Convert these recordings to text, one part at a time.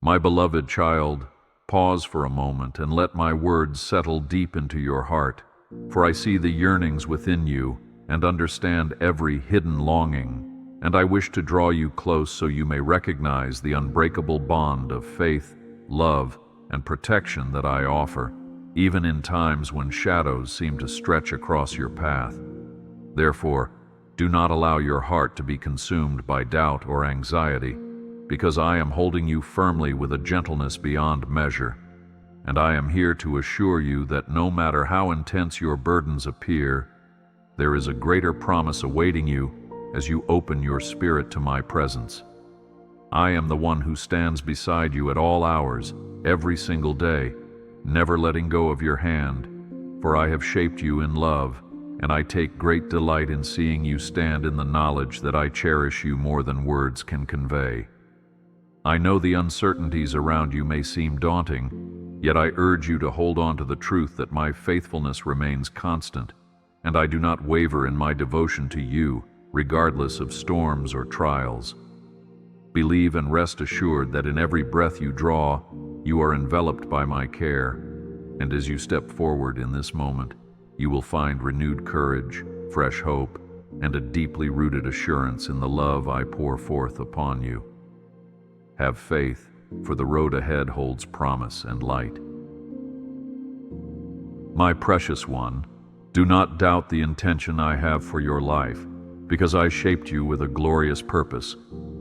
My beloved child, pause for a moment and let my words settle deep into your heart, for I see the yearnings within you and understand every hidden longing, and I wish to draw you close so you may recognize the unbreakable bond of faith, love, and protection that I offer, even in times when shadows seem to stretch across your path. Therefore, do not allow your heart to be consumed by doubt or anxiety, because I am holding you firmly with a gentleness beyond measure, and I am here to assure you that no matter how intense your burdens appear, there is a greater promise awaiting you as you open your spirit to my presence. I am the one who stands beside you at all hours, every single day, never letting go of your hand, for I have shaped you in love, and I take great delight in seeing you stand in the knowledge that I cherish you more than words can convey. I know the uncertainties around you may seem daunting, yet I urge you to hold on to the truth that my faithfulness remains constant, and I do not waver in my devotion to you, regardless of storms or trials. Believe and rest assured that in every breath you draw, you are enveloped by my care, and as you step forward in this moment, you will find renewed courage, fresh hope, and a deeply rooted assurance in the love I pour forth upon you. Have faith, for the road ahead holds promise and light. My precious one, do not doubt the intention I have for your life, because I shaped you with a glorious purpose,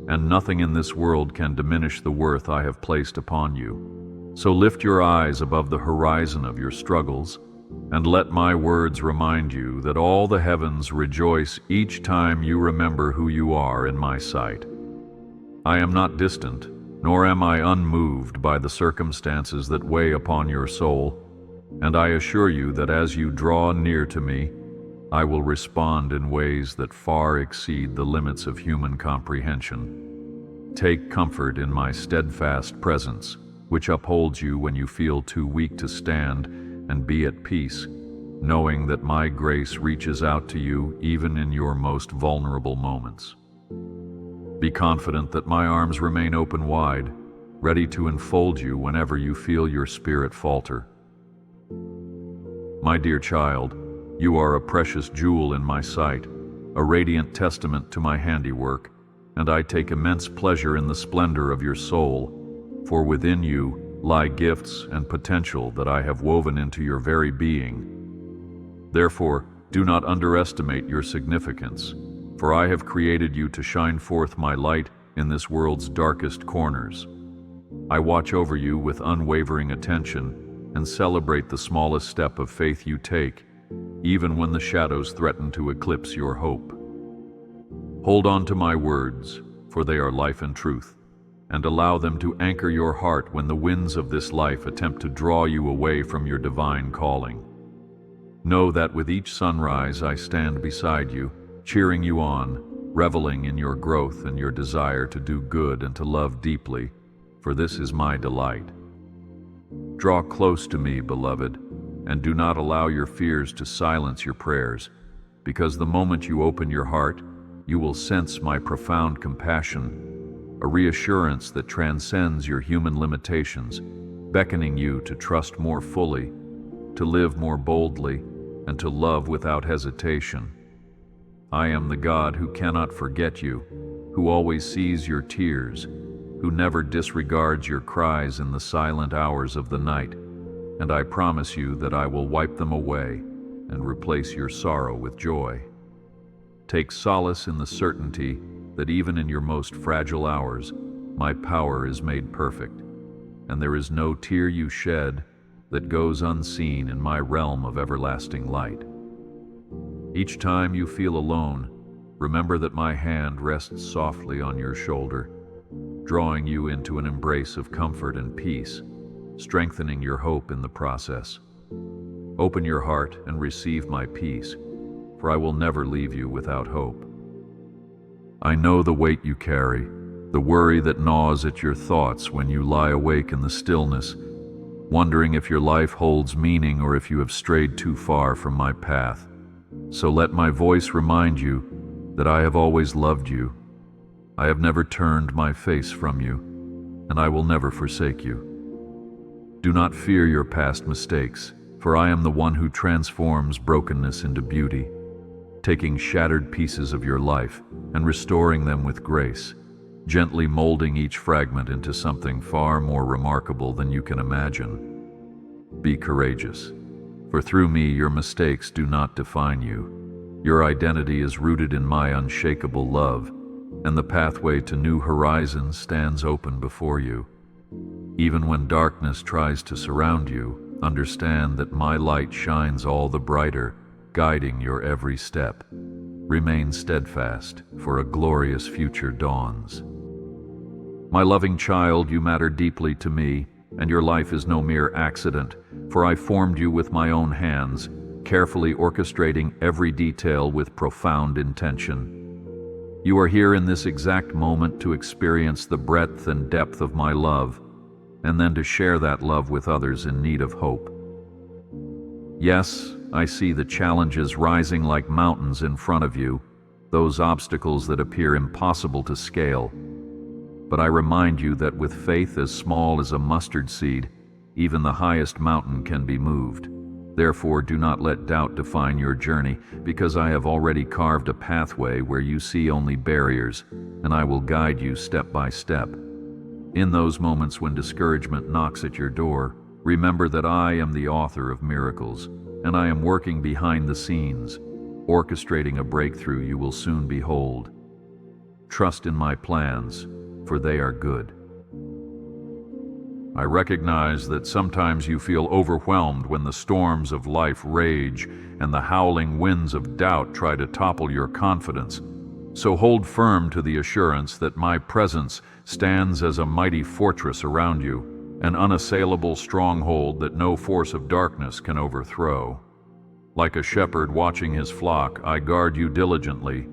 and nothing in this world can diminish the worth I have placed upon you. So lift your eyes above the horizon of your struggles, and let my words remind you that all the heavens rejoice each time you remember who you are in my sight. I am not distant, nor am I unmoved by the circumstances that weigh upon your soul, and I assure you that as you draw near to me, I will respond in ways that far exceed the limits of human comprehension. Take comfort in my steadfast presence, which upholds you when you feel too weak to stand, and be at peace, knowing that my grace reaches out to you even in your most vulnerable moments. Be confident that my arms remain open wide, ready to enfold you whenever you feel your spirit falter. My dear child, you are a precious jewel in my sight, a radiant testament to my handiwork, and I take immense pleasure in the splendor of your soul, for within you lie gifts and potential that I have woven into your very being. Therefore, do not underestimate your significance, for I have created you to shine forth my light in this world's darkest corners. I watch over you with unwavering attention and celebrate the smallest step of faith you take, even when the shadows threaten to eclipse your hope. Hold on to my words, for they are life and truth, and allow them to anchor your heart when the winds of this life attempt to draw you away from your divine calling. Know that with each sunrise I stand beside you, cheering you on, reveling in your growth and your desire to do good and to love deeply, for this is my delight. Draw close to me, beloved, and do not allow your fears to silence your prayers, because the moment you open your heart, you will sense my profound compassion, a reassurance that transcends your human limitations, beckoning you to trust more fully, to live more boldly, and to love without hesitation. I am the God who cannot forget you, who always sees your tears, who never disregards your cries in the silent hours of the night, and I promise you that I will wipe them away and replace your sorrow with joy. Take solace in the certainty that even in your most fragile hours, my power is made perfect, and there is no tear you shed that goes unseen in my realm of everlasting light. Each time you feel alone, remember that my hand rests softly on your shoulder, drawing you into an embrace of comfort and peace, strengthening your hope in the process. Open your heart and receive my peace, for I will never leave you without hope. I know the weight you carry, the worry that gnaws at your thoughts when you lie awake in the stillness, wondering if your life holds meaning or if you have strayed too far from my path. So let my voice remind you that I have always loved you. I have never turned my face from you, and I will never forsake you. Do not fear your past mistakes, for I am the one who transforms brokenness into beauty, taking shattered pieces of your life and restoring them with grace, gently molding each fragment into something far more remarkable than you can imagine. Be courageous, for through me your mistakes do not define you. Your identity is rooted in my unshakable love, and the pathway to new horizons stands open before you. Even when darkness tries to surround you, understand that my light shines all the brighter, guiding your every step. Remain steadfast, for a glorious future dawns. My loving child, you matter deeply to me, and your life is no mere accident, for I formed you with my own hands, carefully orchestrating every detail with profound intention. You are here in this exact moment to experience the breadth and depth of my love, and then to share that love with others in need of hope. Yes, I see the challenges rising like mountains in front of you, those obstacles that appear impossible to scale. But I remind you that with faith as small as a mustard seed, even the highest mountain can be moved. Therefore, do not let doubt define your journey, because I have already carved a pathway where you see only barriers, and I will guide you step by step. In those moments when discouragement knocks at your door, remember that I am the author of miracles, and I am working behind the scenes, orchestrating a breakthrough you will soon behold. Trust in my plans, for they are good. I recognize that sometimes you feel overwhelmed when the storms of life rage and the howling winds of doubt try to topple your confidence. So hold firm to the assurance that my presence stands as a mighty fortress around you, an unassailable stronghold that no force of darkness can overthrow. Like a shepherd watching his flock, I guard you diligently,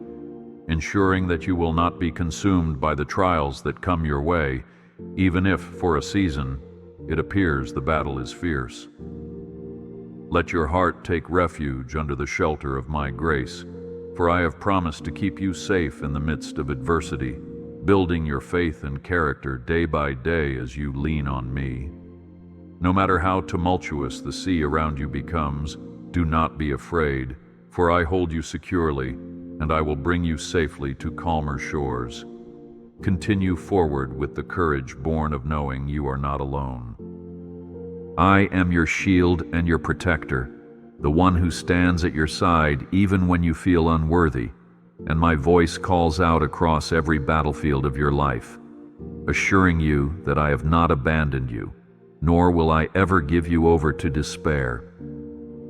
ensuring that you will not be consumed by the trials that come your way, even if, for a season, it appears the battle is fierce. Let your heart take refuge under the shelter of my grace, for I have promised to keep you safe in the midst of adversity, building your faith and character day by day as you lean on me. No matter how tumultuous the sea around you becomes, do not be afraid, for I hold you securely, and I will bring you safely to calmer shores. Continue forward with the courage born of knowing you are not alone. I am your shield and your protector, the one who stands at your side even when you feel unworthy, and my voice calls out across every battlefield of your life, assuring you that I have not abandoned you, nor will I ever give you over to despair.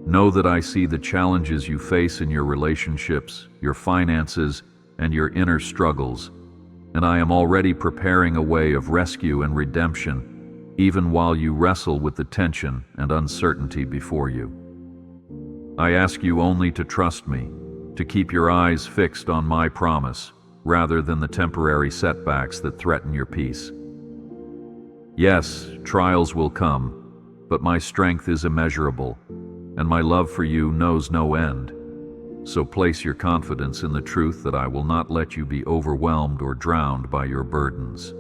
Know that I see the challenges you face in your relationships, your finances, and your inner struggles, and I am already preparing a way of rescue and redemption, even while you wrestle with the tension and uncertainty before you. I ask you only to trust me, to keep your eyes fixed on my promise, rather than the temporary setbacks that threaten your peace. Yes, trials will come, but my strength is immeasurable, and my love for you knows no end. So place your confidence in the truth that I will not let you be overwhelmed or drowned by your burdens.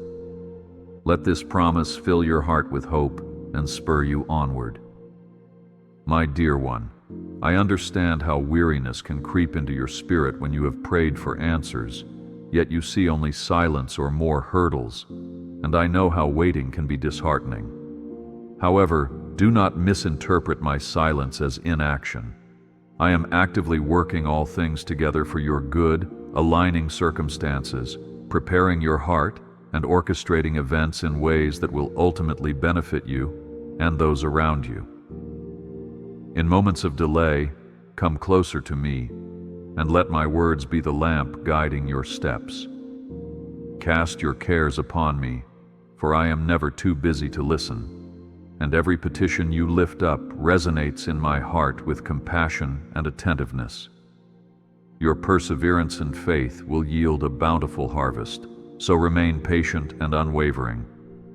Let this promise fill your heart with hope and spur you onward. My dear one, I understand how weariness can creep into your spirit when you have prayed for answers, yet you see only silence or more hurdles, and I know how waiting can be disheartening. However, do not misinterpret my silence as inaction. I am actively working all things together for your good, aligning circumstances, preparing your heart, and orchestrating events in ways that will ultimately benefit you and those around you. In moments of delay, come closer to me, and let my words be the lamp guiding your steps. Cast your cares upon me, for I am never too busy to listen, and every petition you lift up resonates in my heart with compassion and attentiveness. Your perseverance and faith will yield a bountiful harvest, so remain patient and unwavering,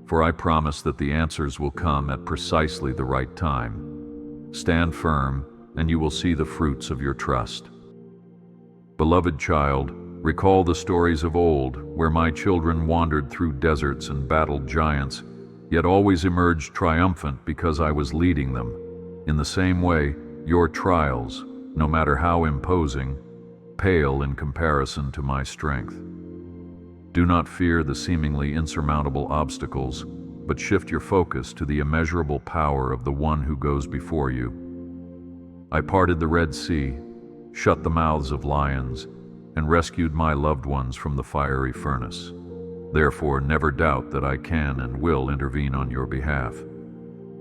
for I promise that the answers will come at precisely the right time. Stand firm, and you will see the fruits of your trust. Beloved child, Recall the stories of old, where my children wandered through deserts and battled giants, yet always emerged triumphant because I was leading them. In the same way, your trials, no matter how imposing, pale in comparison to my strength. Do not fear the seemingly insurmountable obstacles, but shift your focus to the immeasurable power of the one who goes before you. I parted the Red Sea, shut the mouths of lions, and rescued my loved ones from the fiery furnace. Therefore, never doubt that I can and will intervene on your behalf.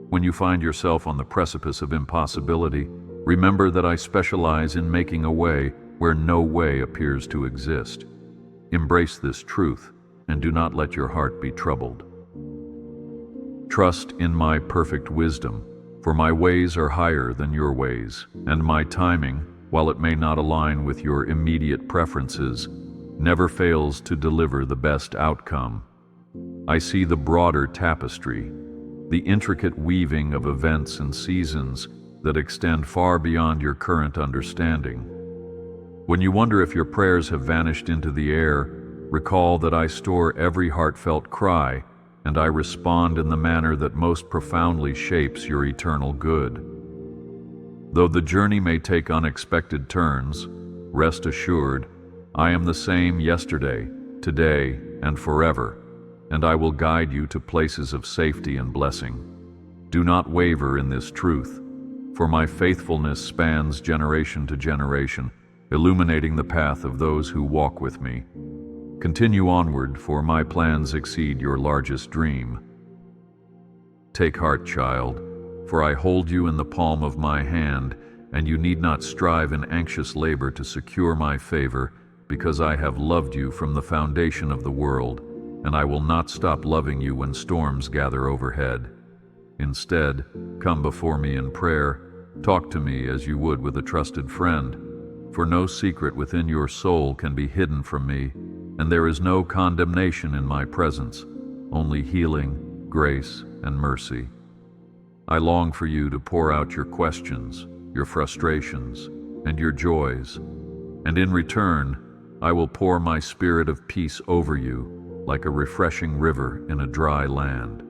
When you find yourself on the precipice of impossibility, remember that I specialize in making a way where no way appears to exist. Embrace this truth, and do not let your heart be troubled. Trust in my perfect wisdom, for my ways are higher than your ways, and my timing, while it may not align with your immediate preferences, never fails to deliver the best outcome. I see the broader tapestry, the intricate weaving of events and seasons that extend far beyond your current understanding. When you wonder if your prayers have vanished into the air, recall that I store every heartfelt cry, and I respond in the manner that most profoundly shapes your eternal good. Though the journey may take unexpected turns, rest assured, I am the same yesterday, today, and forever, and I will guide you to places of safety and blessing. Do not waver in this truth, for my faithfulness spans generation to generation, illuminating the path of those who walk with me. Continue onward, for my plans exceed your largest dream. Take heart, child, for I hold you in the palm of my hand, and you need not strive in anxious labor to secure my favor, because I have loved you from the foundation of the world, and I will not stop loving you when storms gather overhead. Instead, come before me in prayer, talk to me as you would with a trusted friend, for no secret within your soul can be hidden from me, and there is no condemnation in my presence, only healing, grace, and mercy. I long for you to pour out your questions, your frustrations, and your joys, and in return, I will pour my spirit of peace over you like a refreshing river in a dry land.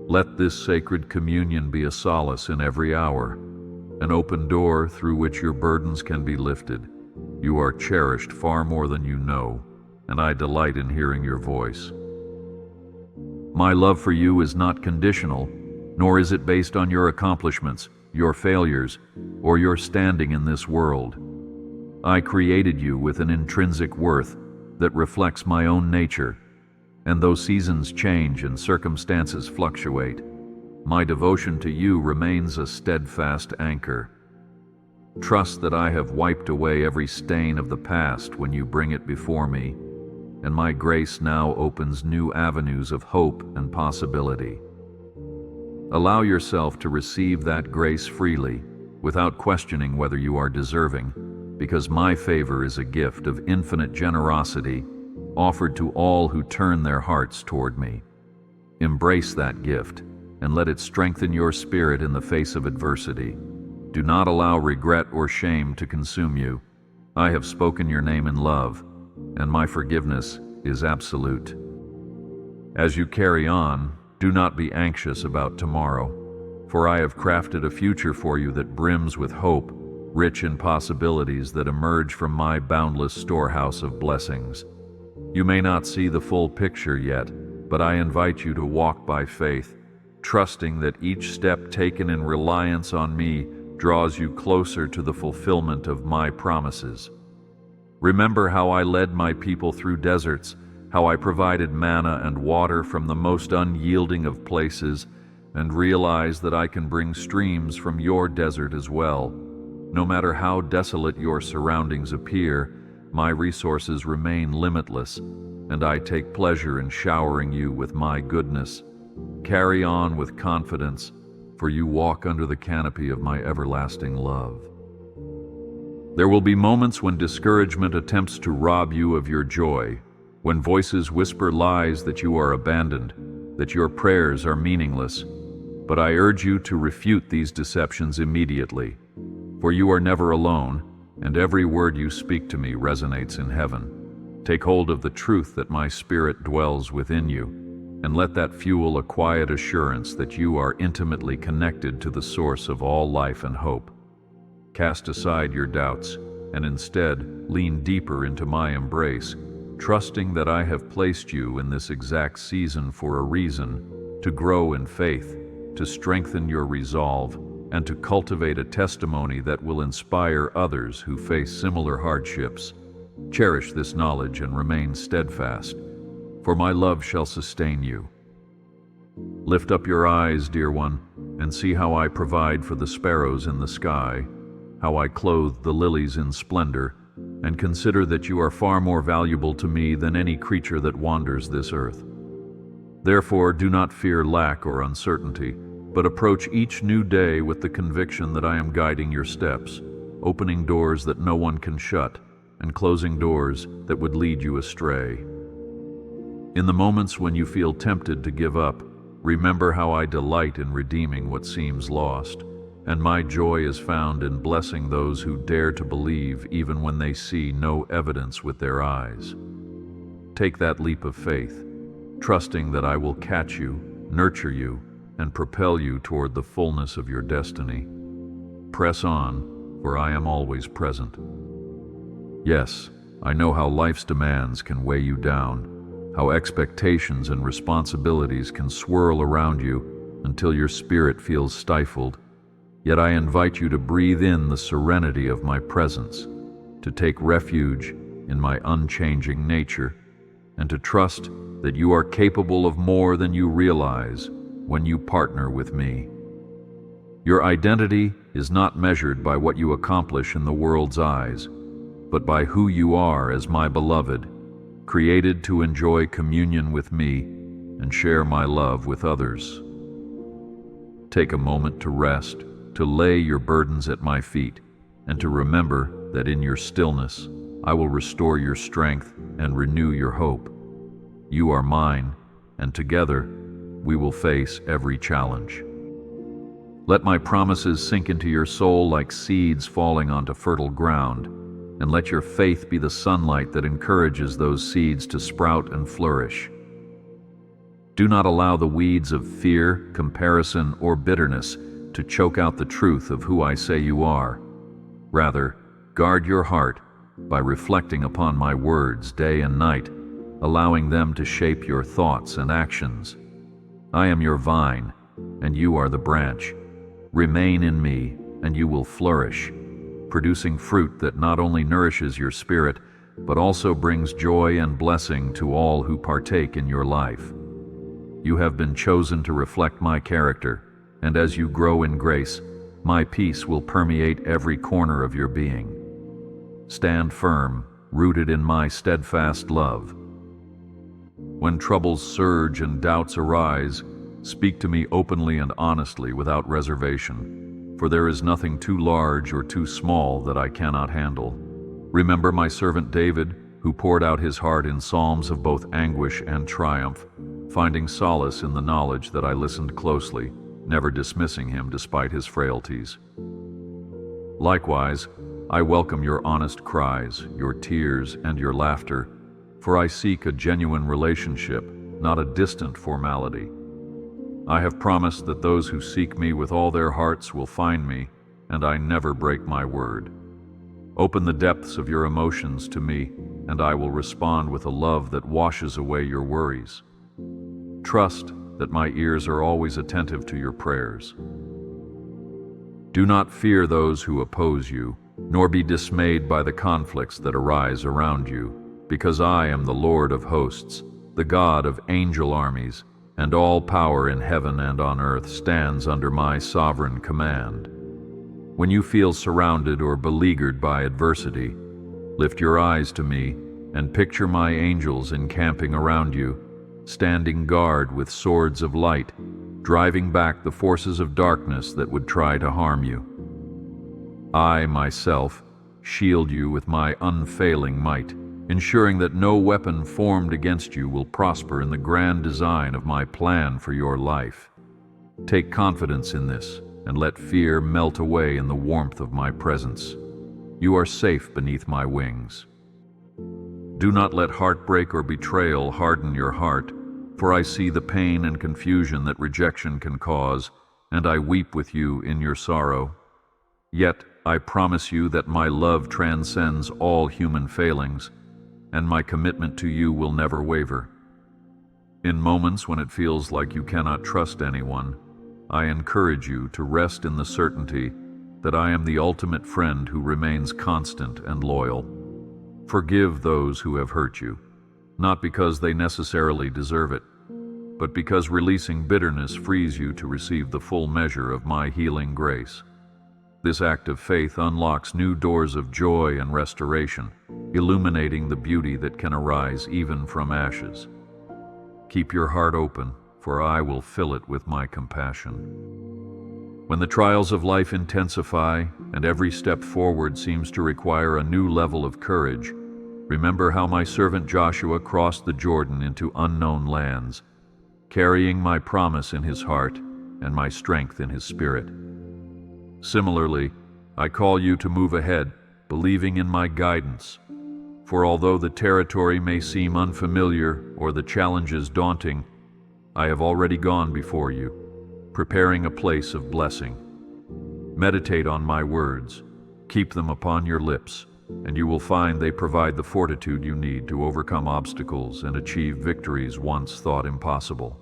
Let this sacred communion be a solace in every hour, an open door through which your burdens can be lifted. You are cherished far more than you know, and I delight in hearing your voice. My love for you is not conditional, nor is it based on your accomplishments, your failures, or your standing in this world. I created you with an intrinsic worth that reflects my own nature, and though seasons change and circumstances fluctuate, my devotion to you remains a steadfast anchor. Trust that I have wiped away every stain of the past when you bring it before me, and my grace now opens new avenues of hope and possibility. Allow yourself to receive that grace freely, without questioning whether you are deserving, because my favor is a gift of infinite generosity offered to all who turn their hearts toward me. Embrace that gift and let it strengthen your spirit in the face of adversity. Do not allow regret or shame to consume you. I have spoken your name in love, and my forgiveness is absolute. As you carry on, do not be anxious about tomorrow, for I have crafted a future for you that brims with hope, rich in possibilities that emerge from my boundless storehouse of blessings. You may not see the full picture yet, but I invite you to walk by faith, trusting that each step taken in reliance on me draws you closer to the fulfillment of my promises. Remember how I led my people through deserts, how I provided manna and water from the most unyielding of places, and realize that I can bring streams from your desert as well. No matter how desolate your surroundings appear, my resources remain limitless, and I take pleasure in showering you with my goodness. Carry on with confidence, for you walk under the canopy of my everlasting love. There will be moments when discouragement attempts to rob you of your joy, when voices whisper lies that you are abandoned, that your prayers are meaningless. But I urge you to refute these deceptions immediately, for you are never alone, and every word you speak to me resonates in heaven. Take hold of the truth that my spirit dwells within you, and let that fuel a quiet assurance that you are intimately connected to the source of all life and hope. Cast aside your doubts, and instead lean deeper into my embrace, trusting that I have placed you in this exact season for a reason, to grow in faith, to strengthen your resolve, and to cultivate a testimony that will inspire others who face similar hardships. Cherish this knowledge and remain steadfast, for my love shall sustain you. Lift up your eyes, dear one, and see how I provide for the sparrows in the sky, how I clothe the lilies in splendor, and consider that you are far more valuable to me than any creature that wanders this earth. Therefore, do not fear lack or uncertainty, but approach each new day with the conviction that I am guiding your steps, opening doors that no one can shut, and closing doors that would lead you astray. In the moments when you feel tempted to give up, remember how I delight in redeeming what seems lost, and my joy is found in blessing those who dare to believe even when they see no evidence with their eyes. Take that leap of faith, trusting that I will catch you, nurture you, and propel you toward the fullness of your destiny. Press on, for I am always present. Yes, I know how life's demands can weigh you down, how expectations and responsibilities can swirl around you until your spirit feels stifled. Yet I invite you to breathe in the serenity of my presence, to take refuge in my unchanging nature, and to trust that you are capable of more than you realize when you partner with me. Your identity is not measured by what you accomplish in the world's eyes, but by who you are as my beloved, created to enjoy communion with me and share my love with others. Take a moment to rest, to lay your burdens at my feet, and to remember that in your stillness I will restore your strength and renew your hope. You are mine, and together we will face every challenge. Let my promises sink into your soul like seeds falling onto fertile ground, and let your faith be the sunlight that encourages those seeds to sprout and flourish. Do not allow the weeds of fear, comparison, or bitterness to choke out the truth of who I say you are. Rather, guard your heart by reflecting upon my words day and night, allowing them to shape your thoughts and actions. I am your vine, and you are the branch. Remain in me, and you will flourish, producing fruit that not only nourishes your spirit, but also brings joy and blessing to all who partake in your life. You have been chosen to reflect my character, and as you grow in grace, my peace will permeate every corner of your being. Stand firm, rooted in my steadfast love. When troubles surge and doubts arise, speak to me openly and honestly without reservation, for there is nothing too large or too small that I cannot handle. Remember my servant David, who poured out his heart in psalms of both anguish and triumph, finding solace in the knowledge that I listened closely, never dismissing him despite his frailties. Likewise, I welcome your honest cries, your tears, and your laughter, for I seek a genuine relationship, not a distant formality. I have promised that those who seek me with all their hearts will find me, and I never break my word. Open the depths of your emotions to me, and I will respond with a love that washes away your worries. Trust that my ears are always attentive to your prayers. Do not fear those who oppose you, nor be dismayed by the conflicts that arise around you, because I am the Lord of hosts, the God of angel armies, and all power in heaven and on earth stands under my sovereign command. When you feel surrounded or beleaguered by adversity, lift your eyes to me and picture my angels encamping around you, standing guard with swords of light, driving back the forces of darkness that would try to harm you. I, myself, shield you with my unfailing might, ensuring that no weapon formed against you will prosper in the grand design of my plan for your life. Take confidence in this, and let fear melt away in the warmth of my presence. You are safe beneath my wings. Do not let heartbreak or betrayal harden your heart, for I see the pain and confusion that rejection can cause, and I weep with you in your sorrow. Yet I promise you that my love transcends all human failings, and my commitment to you will never waver. In moments when it feels like you cannot trust anyone, I encourage you to rest in the certainty that I am the ultimate friend who remains constant and loyal. Forgive those who have hurt you, not because they necessarily deserve it, but because releasing bitterness frees you to receive the full measure of my healing grace. This act of faith unlocks new doors of joy and restoration, illuminating the beauty that can arise even from ashes. Keep your heart open, for I will fill it with my compassion. When the trials of life intensify and every step forward seems to require a new level of courage, remember how my servant Joshua crossed the Jordan into unknown lands, carrying my promise in his heart and my strength in his spirit. Similarly, I call you to move ahead, believing in my guidance. For although the territory may seem unfamiliar or the challenges daunting, I have already gone before you, preparing a place of blessing. Meditate on my words, keep them upon your lips, and you will find they provide the fortitude you need to overcome obstacles and achieve victories once thought impossible.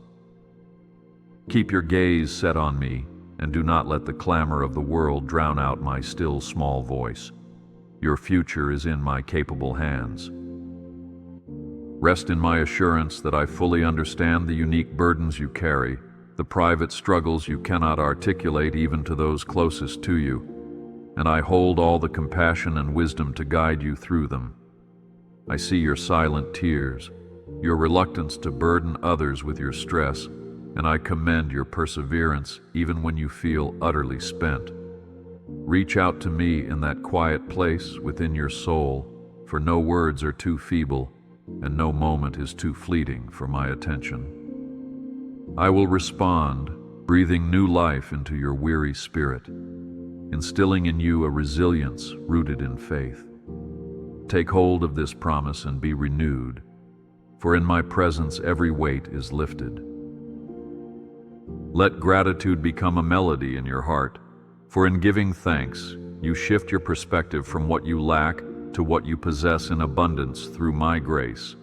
Keep your gaze set on me, and do not let the clamor of the world drown out my still small voice. Your future is in my capable hands. Rest in my assurance that I fully understand the unique burdens you carry, the private struggles you cannot articulate even to those closest to you, and I hold all the compassion and wisdom to guide you through them. I see your silent tears, your reluctance to burden others with your stress, and I commend your perseverance even when you feel utterly spent. Reach out to me in that quiet place within your soul, for no words are too feeble, and no moment is too fleeting for my attention. I will respond, breathing new life into your weary spirit, instilling in you a resilience rooted in faith. Take hold of this promise and be renewed, for in my presence every weight is lifted. Let gratitude become a melody in your heart, for in giving thanks, you shift your perspective from what you lack to what you possess in abundance through my grace.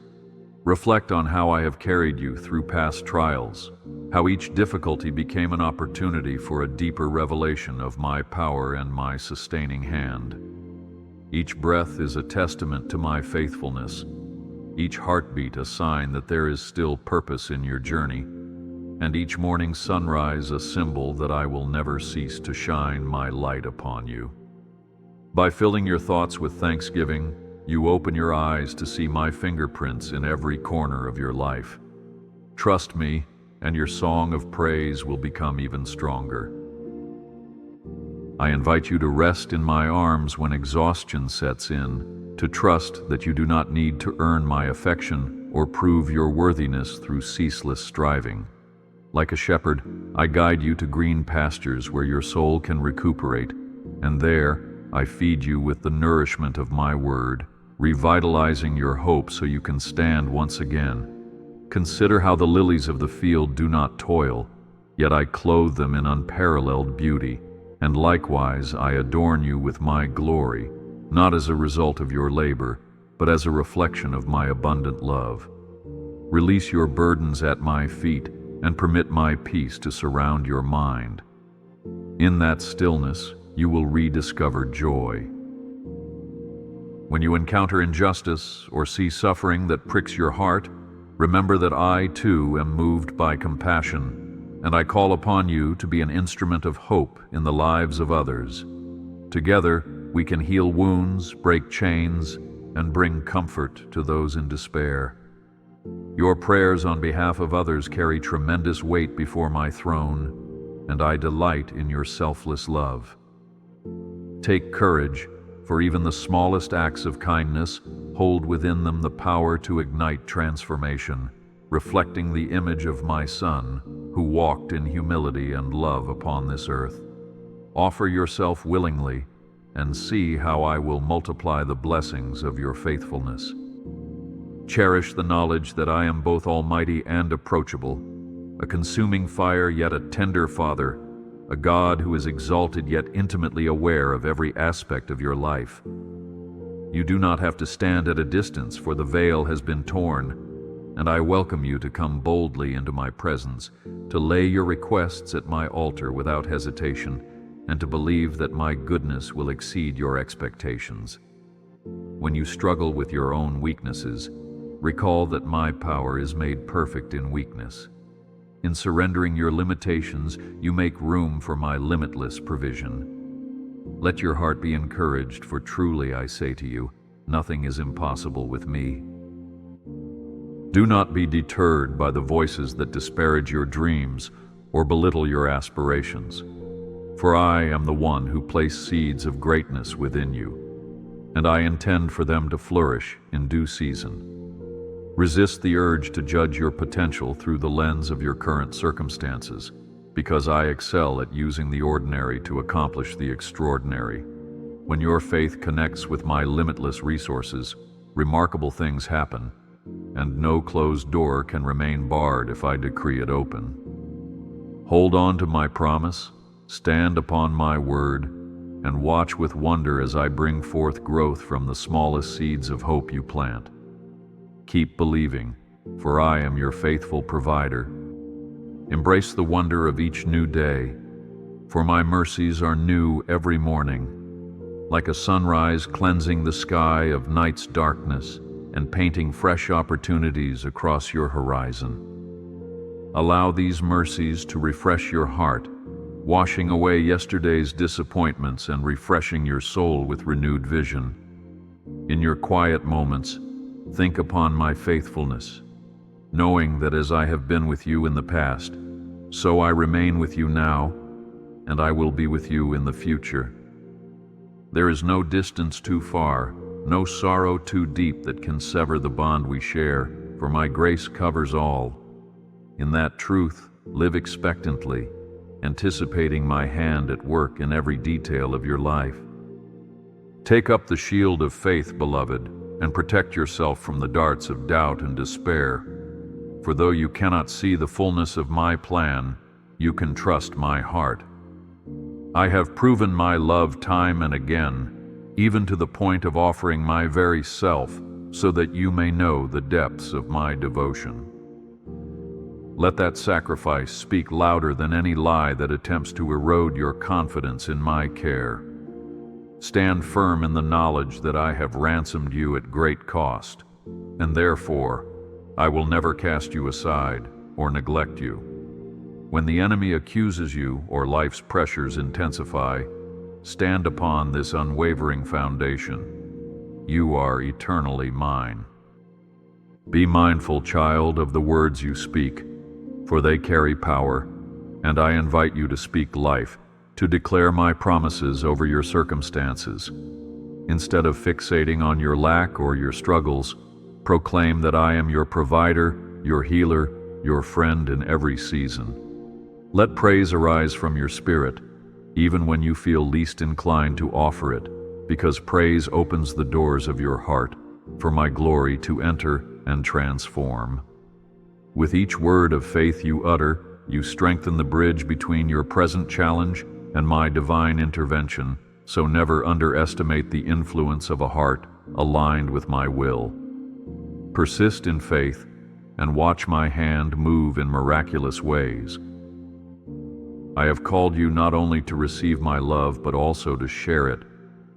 Reflect on how I have carried you through past trials, how each difficulty became an opportunity for a deeper revelation of my power and my sustaining hand. Each breath is a testament to my faithfulness, each heartbeat a sign that there is still purpose in your journey, and each morning sunrise a symbol that I will never cease to shine my light upon you. By filling your thoughts with thanksgiving, you open your eyes to see my fingerprints in every corner of your life. Trust me, and your song of praise will become even stronger. I invite you to rest in my arms when exhaustion sets in, to trust that you do not need to earn my affection or prove your worthiness through ceaseless striving. Like a shepherd, I guide you to green pastures where your soul can recuperate, and there I feed you with the nourishment of my word, revitalizing your hope so you can stand once again. Consider how the lilies of the field do not toil, yet I clothe them in unparalleled beauty, and likewise I adorn you with my glory, not as a result of your labor, but as a reflection of my abundant love. Release your burdens at my feet, and permit my peace to surround your mind. In that stillness, you will rediscover joy. When you encounter injustice or see suffering that pricks your heart, remember that I, too, am moved by compassion, and I call upon you to be an instrument of hope in the lives of others. Together, we can heal wounds, break chains, and bring comfort to those in despair. Your prayers on behalf of others carry tremendous weight before my throne, and I delight in your selfless love. Take courage, for even the smallest acts of kindness hold within them the power to ignite transformation, reflecting the image of my Son, who walked in humility and love upon this earth. Offer yourself willingly, and see how I will multiply the blessings of your faithfulness. Cherish the knowledge that I am both almighty and approachable, a consuming fire yet a tender Father, a God who is exalted yet intimately aware of every aspect of your life. You do not have to stand at a distance, for the veil has been torn, and I welcome you to come boldly into my presence, to lay your requests at my altar without hesitation, and to believe that my goodness will exceed your expectations. When you struggle with your own weaknesses, recall that my power is made perfect in weakness. In surrendering your limitations, you make room for my limitless provision. Let your heart be encouraged, for truly I say to you, nothing is impossible with me. Do not be deterred by the voices that disparage your dreams or belittle your aspirations. For I am the one who placed seeds of greatness within you, and I intend for them to flourish in due season. Resist the urge to judge your potential through the lens of your current circumstances, because I excel at using the ordinary to accomplish the extraordinary. When your faith connects with my limitless resources, remarkable things happen, and no closed door can remain barred if I decree it open. Hold on to my promise, stand upon my word, and watch with wonder as I bring forth growth from the smallest seeds of hope you plant. Keep believing, for I am your faithful provider. Embrace the wonder of each new day, for my mercies are new every morning, like a sunrise cleansing the sky of night's darkness and painting fresh opportunities across your horizon. Allow these mercies to refresh your heart, washing away yesterday's disappointments and refreshing your soul with renewed vision. In your quiet moments, think upon my faithfulness, knowing that as I have been with you in the past, so I remain with you now, and I will be with you in the future. There is no distance too far, no sorrow too deep that can sever the bond we share, for my grace covers all. In that truth, live expectantly, anticipating my hand at work in every detail of your life. Take up the shield of faith, beloved, and protect yourself from the darts of doubt and despair. For though you cannot see the fullness of my plan, you can trust my heart. I have proven my love time and again, even to the point of offering my very self, so that you may know the depths of my devotion. Let that sacrifice speak louder than any lie that attempts to erode your confidence in my care. Stand firm in the knowledge that I have ransomed you at great cost, and therefore I will never cast you aside or neglect you. When the enemy accuses you or life's pressures intensify, stand upon this unwavering foundation. You are eternally mine. Be mindful, child, of the words you speak, for they carry power, and I invite you to speak life, to declare my promises over your circumstances. Instead of fixating on your lack or your struggles, proclaim that I am your provider, your healer, your friend in every season. Let praise arise from your spirit, even when you feel least inclined to offer it, because praise opens the doors of your heart for my glory to enter and transform. With each word of faith you utter, you strengthen the bridge between your present challenge and my divine intervention, so never underestimate the influence of a heart aligned with my will. Persist in faith and watch my hand move in miraculous ways. I have called you not only to receive my love, but also to share it,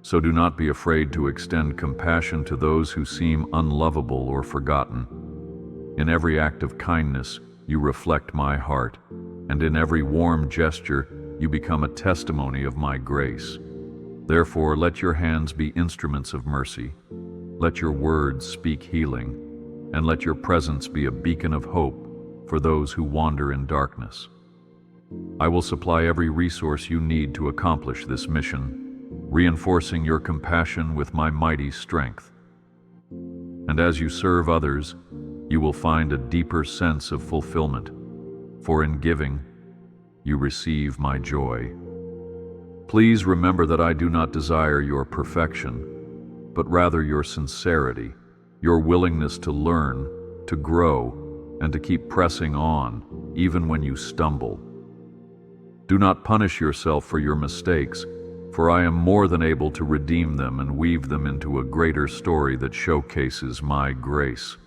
so do not be afraid to extend compassion to those who seem unlovable or forgotten. In every act of kindness, you reflect my heart, and in every warm gesture, you become a testimony of my grace. Therefore, let your hands be instruments of mercy. Let your words speak healing, and let your presence be a beacon of hope for those who wander in darkness. I will supply every resource you need to accomplish this mission, reinforcing your compassion with my mighty strength. And as you serve others, you will find a deeper sense of fulfillment, for in giving, you receive my joy. Please remember that I do not desire your perfection, but rather your sincerity, your willingness to learn, to grow, and to keep pressing on, even when you stumble. Do not punish yourself for your mistakes, for I am more than able to redeem them and weave them into a greater story that showcases my grace.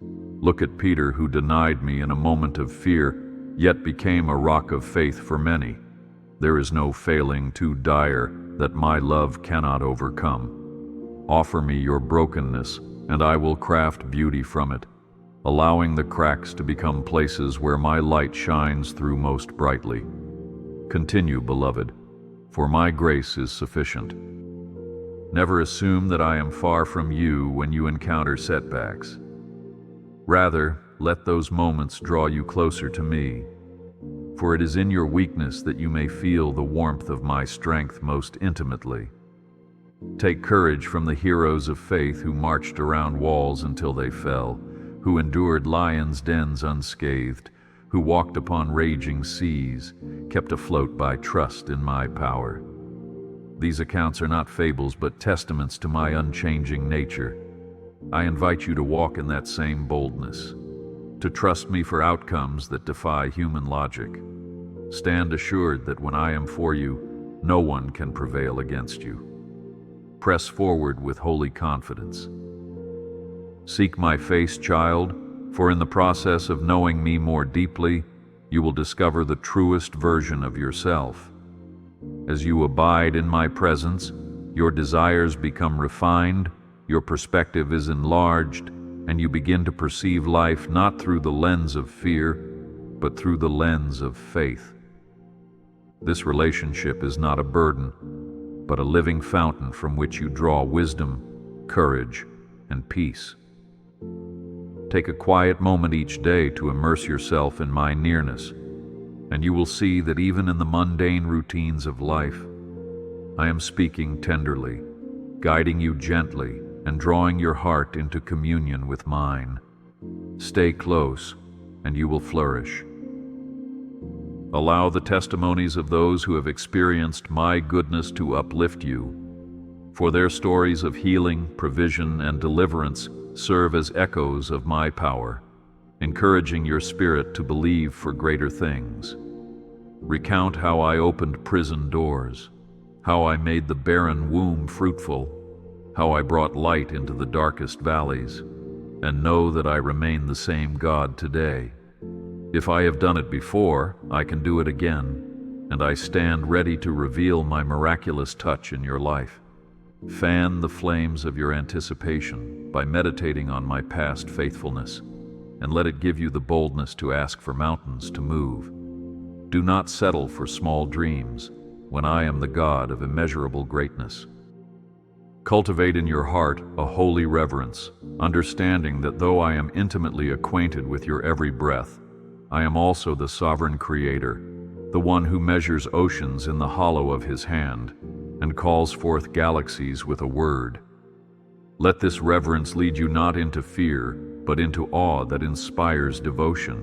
Look at Peter, who denied me in a moment of fear, yet became a rock of faith for many. There is no failing too dire that my love cannot overcome. Offer me your brokenness, and I will craft beauty from it, allowing the cracks to become places where my light shines through most brightly. Continue, beloved, for my grace is sufficient. Never assume that I am far from you when you encounter setbacks. Rather, let those moments draw you closer to me, for it is in your weakness that you may feel the warmth of my strength most intimately. Take courage from the heroes of faith who marched around walls until they fell, who endured lions' dens unscathed, who walked upon raging seas, kept afloat by trust in my power. These accounts are not fables but testaments to my unchanging nature. I invite you to walk in that same boldness, to trust me for outcomes that defy human logic. Stand assured that when I am for you, no one can prevail against you. Press forward with holy confidence. Seek my face, child, for in the process of knowing me more deeply, you will discover the truest version of yourself. As you abide in my presence, your desires become refined, your perspective is enlarged, and you begin to perceive life not through the lens of fear, but through the lens of faith. This relationship is not a burden, but a living fountain from which you draw wisdom, courage, and peace. Take a quiet moment each day to immerse yourself in my nearness, and you will see that even in the mundane routines of life, I am speaking tenderly, guiding you gently, and drawing your heart into communion with mine. Stay close, and you will flourish. Allow the testimonies of those who have experienced my goodness to uplift you, for their stories of healing, provision, and deliverance serve as echoes of my power, encouraging your spirit to believe for greater things. Recount how I opened prison doors, how I made the barren womb fruitful, how I brought light into the darkest valleys, and know that I remain the same God today. If I have done it before, I can do it again, and I stand ready to reveal my miraculous touch in your life. Fan the flames of your anticipation by meditating on my past faithfulness, and let it give you the boldness to ask for mountains to move. Do not settle for small dreams when I am the God of immeasurable greatness. Cultivate in your heart a holy reverence, understanding that though I am intimately acquainted with your every breath, I am also the sovereign creator, the one who measures oceans in the hollow of his hand and calls forth galaxies with a word. Let this reverence lead you not into fear, but into awe that inspires devotion.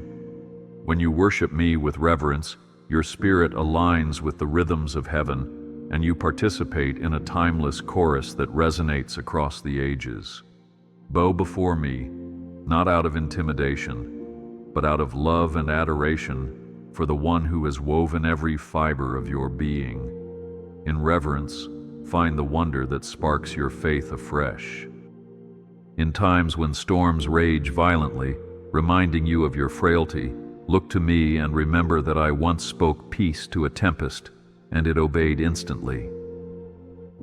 When you worship me with reverence, your spirit aligns with the rhythms of heaven, and you participate in a timeless chorus that resonates across the ages. Bow before me, not out of intimidation, but out of love and adoration for the one who has woven every fiber of your being. In reverence, find the wonder that sparks your faith afresh. In times when storms rage violently, reminding you of your frailty, look to me and remember that I once spoke peace to a tempest, and it obeyed instantly.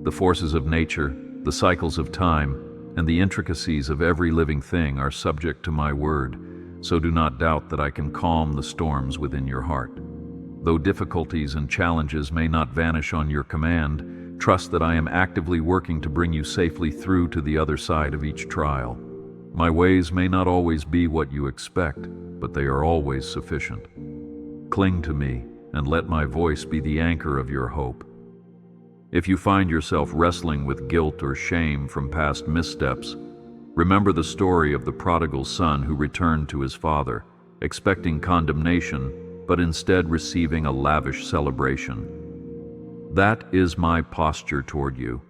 The forces of nature, the cycles of time, and the intricacies of every living thing are subject to my word, so do not doubt that I can calm the storms within your heart. Though difficulties and challenges may not vanish on your command, trust that I am actively working to bring you safely through to the other side of each trial. My ways may not always be what you expect, but they are always sufficient. Cling to me, and let my voice be the anchor of your hope. If you find yourself wrestling with guilt or shame from past missteps, remember the story of the prodigal son who returned to his father, expecting condemnation, but instead receiving a lavish celebration. That is my posture toward you.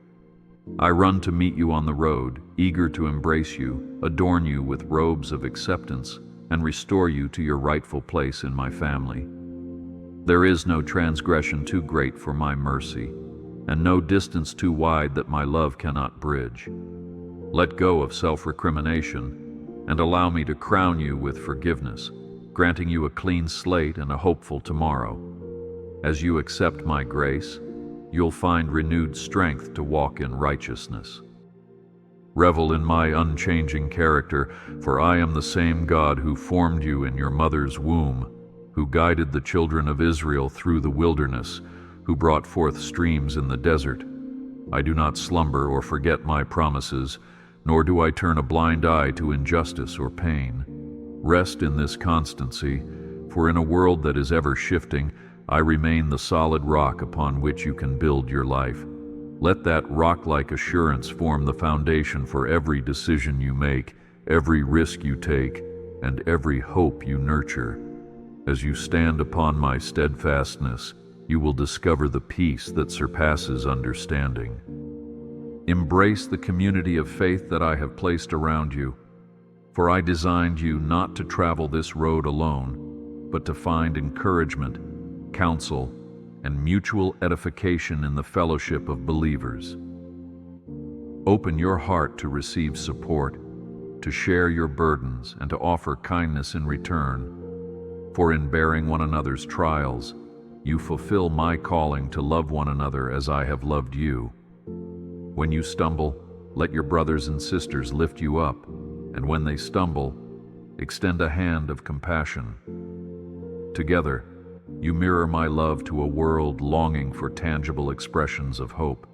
I run to meet you on the road, eager to embrace you, adorn you with robes of acceptance, and restore you to your rightful place in my family. There is no transgression too great for my mercy, and no distance too wide that my love cannot bridge. Let go of self-recrimination, and allow me to crown you with forgiveness, granting you a clean slate and a hopeful tomorrow. As you accept my grace, you'll find renewed strength to walk in righteousness. Revel in my unchanging character, for I am the same God who formed you in your mother's womb, who guided the children of Israel through the wilderness, who brought forth streams in the desert. I do not slumber or forget my promises, nor do I turn a blind eye to injustice or pain. Rest in this constancy, for in a world that is ever shifting, I remain the solid rock upon which you can build your life. Let that rock-like assurance form the foundation for every decision you make, every risk you take, and every hope you nurture. As you stand upon my steadfastness, you will discover the peace that surpasses understanding. Embrace the community of faith that I have placed around you, for I designed you not to travel this road alone, but to find encouragement, counsel, and mutual edification in the fellowship of believers. Open your heart to receive support, to share your burdens, and to offer kindness in return. For in bearing one another's trials, you fulfill my calling to love one another as I have loved you. When you stumble, let your brothers and sisters lift you up, and when they stumble, extend a hand of compassion. Together, you mirror my love to a world longing for tangible expressions of hope.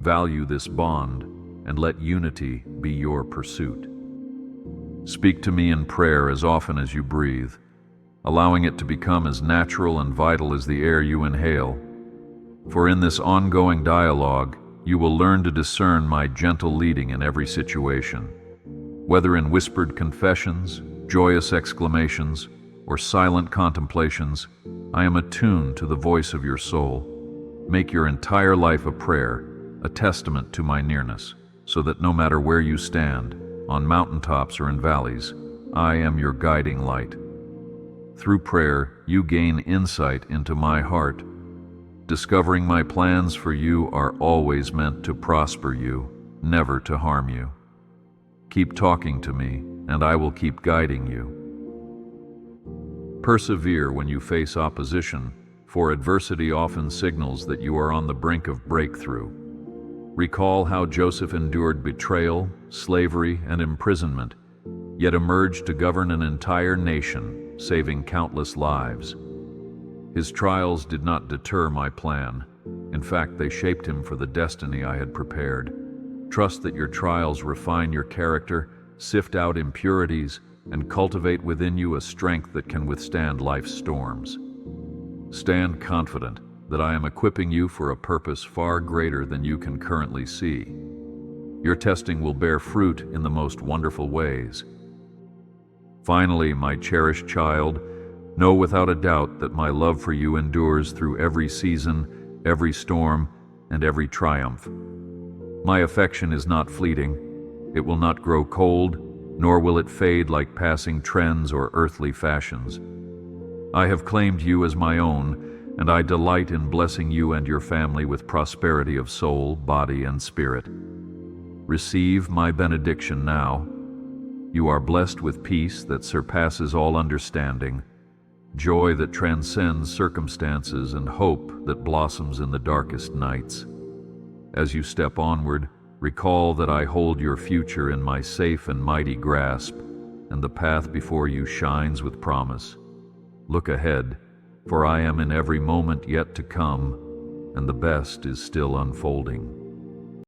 Value this bond, and let unity be your pursuit. Speak to me in prayer as often as you breathe, allowing it to become as natural and vital as the air you inhale. For in this ongoing dialogue, you will learn to discern my gentle leading in every situation. Whether in whispered confessions, joyous exclamations, or silent contemplations, I am attuned to the voice of your soul. Make your entire life a prayer, a testament to my nearness, so that no matter where you stand, on mountaintops or in valleys, I am your guiding light. Through prayer, you gain insight into my heart. Discovering my plans for you are always meant to prosper you, never to harm you. Keep talking to me, and I will keep guiding you. Persevere when you face opposition, for adversity often signals that you are on the brink of breakthrough. Recall how Joseph endured betrayal, slavery, and imprisonment, yet emerged to govern an entire nation, saving countless lives. His trials did not deter my plan. In fact, they shaped him for the destiny I had prepared. Trust that your trials refine your character, sift out impurities, and cultivate within you a strength that can withstand life's storms. Stand confident that I am equipping you for a purpose far greater than you can currently see. Your testing will bear fruit in the most wonderful ways. Finally, my cherished child, know without a doubt that my love for you endures through every season, every storm, and every triumph. My affection is not fleeting. It will not grow cold, nor will it fade like passing trends or earthly fashions. I have claimed you as my own, and I delight in blessing you and your family with prosperity of soul, body, and spirit. Receive my benediction now. You are blessed with peace that surpasses all understanding, joy that transcends circumstances, and hope that blossoms in the darkest nights. As you step onward, recall that I hold your future in my safe and mighty grasp, and the path before you shines with promise. Look ahead, for I am in every moment yet to come, and the best is still unfolding.